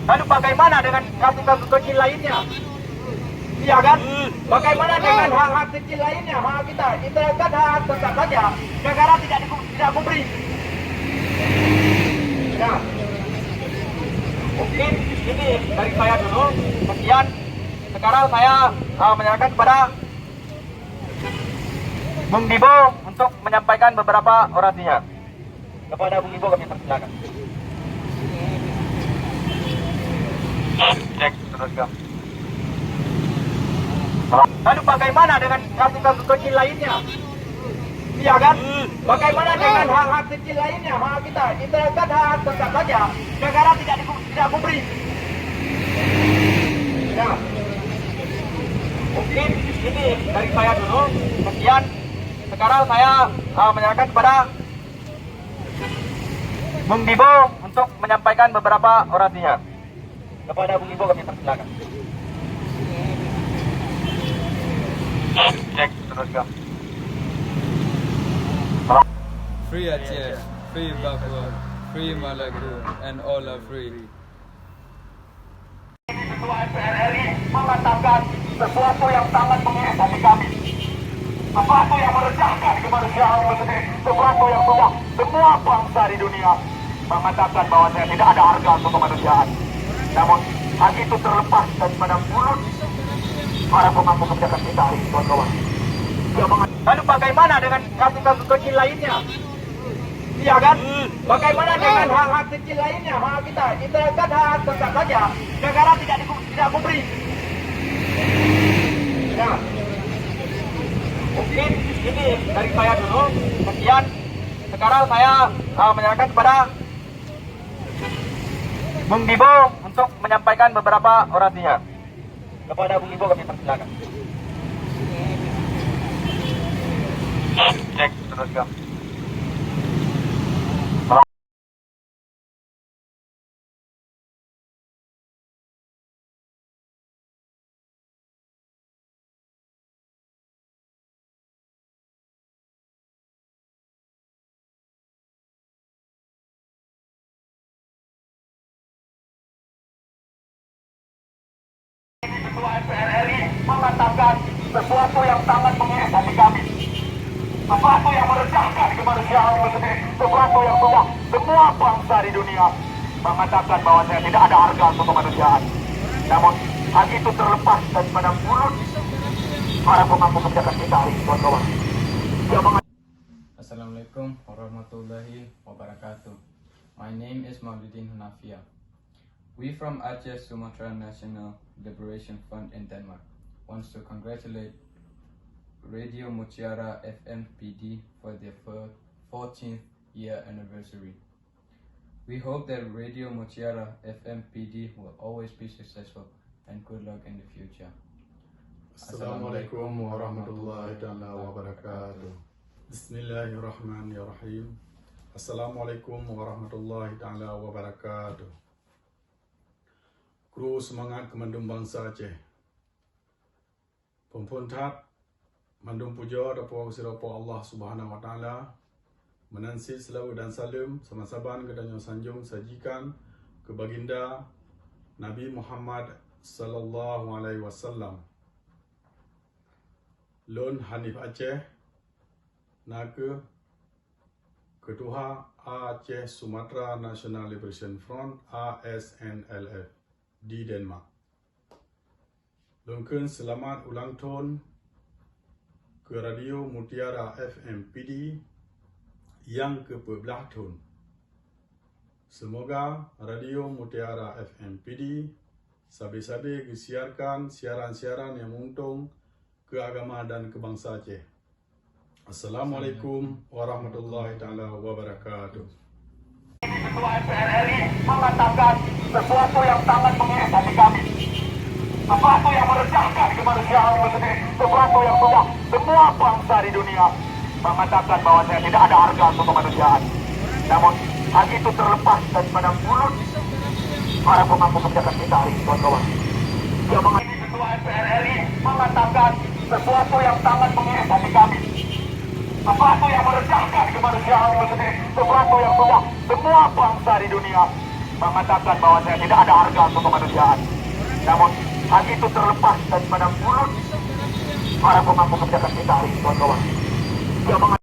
Lalu bagaimana dengan kasus-kasus kecil lainnya? Iya kan? Bagaimana dengan hak-hak kecil lainnya? Hak kita kan hak tetap saja. Negara tidak memberi. Nah, mungkin ini dari saya dulu. Kemudian sekarang saya menyerahkan kepada Bung Dibo untuk menyampaikan beberapa orasinya. Kepada Bung Dibo kami persilakan. Cek teruskan. Lalu bagaimana dengan kasus-kasus kecil lainnya? Iya kan? Bagaimana dengan hak-hak kecil lainnya? Hak kita kan hak tetap saja. Negara tidak memberi. Nah, mungkin ini dari saya dulu. Kemudian sekarang saya menyerahkan kepada Bung Dibo untuk menyampaikan beberapa orasinya. Kepada Bung Dibo kami persilakan. Cek teruskan. Free Aceh, free Papua, free Maluku, and all are free. Ketua MPR RI mengatakan sesuatu yang sangat mengesan di kami, sesuatu yang meresahkan kemanusiaan itu sendiri, sesuatu yang sudah semua bangsa di dunia mengatakan bahwa saya tidak ada harga untuk kemanusiaan. Namun hal itu terlepas daripada mulut para pemangku kebijakan kita hari ini, kawan-kawan. Lalu bagaimana dengan kasus-kasus kecil lainnya? Iya kan? Bagaimana dengan hak-hak kecil lainnya? Hak kita kan hak tetap saja. Negara tidak memberi. Nah, mungkin ini dari saya dulu. Kemudian sekarang saya menyerahkan kepada Bung Dibo untuk menyampaikan beberapa orasinya. Kepada Bung Dibo kami persilakan. Cek teruskan. Ketua MPR RI mengatakan sesuatu yang sangat mengesan di kami, sesuatu yang meresahkan kemanusiaan itu sendiri, sesuatu yang sudah semua bangsa di dunia mengatakan bahwa saya tidak ada harga untuk kemanusiaan. Namun hal itu terlepas daripada mulut para pemangku kebijakan kita hari ini, kawan-kawan. Assalamualaikum warahmatullahi wabarakatuh. My name is Maulidin Hunafia. We from Aceh Sumatra National Liberation Front in Denmark wants to congratulate Radio Mutiara FM PD for their 14th year anniversary. We hope that Radio Mutiara FM PD will always be successful and good luck in the future. Assalamualaikum warahmatullahi wabarakatuh. Bismillahirrahmanirrahim. Assalamualaikum warahmatullahi wabarakatuh. Kru semangat kemandung bangsa Aceh. Pumpun tat mandung puja dapo sirapo Allah Subhanahu wa taala. Menansi selalu dan salam sama-saban kedanyo sanjung sajikan ke baginda Nabi Muhammad sallallahu alaihi wasallam. Lon Hanif Aceh nake Ketua Aceh Sumatra National Liberation Front ASNLF di Denmark. Longkeun selamat ulang tahun ke Radio Mutiara FM PD yang ke-14 tahun. Semoga Radio Mutiara FM PD sabi-sabi disiarkan siaran-siaran yang menguntung ke agama dan ke bangsa Aceh. Assalamualaikum warahmatullahi wabarakatuh. Ketua MPR RI mengatakan sesuatu yang sangat mengesan di kami, sesuatu yang meresahkan kemanusiaan itu sendiri, sesuatu yang sudah semua bangsa di dunia mengatakan bahwa saya tidak ada harga untuk kemanusiaan. Namun hal itu terlepas daripada mulut para pemangku kebijakan kita hari ini, kawan-kawan. Ketua MPR RI mengatakan sesuatu yang sangat mengesan di kami, sesuatu yang meresahkan kemanusiaan itu sendiri, sesuatu yang sudah semua bangsa di dunia mengatakan bahwa saya tidak ada harga untuk kemanusiaan. Namun hal itu terlepas daripada mulut para pemangku kebijakan kita hari ini, kawan-kawan. Dia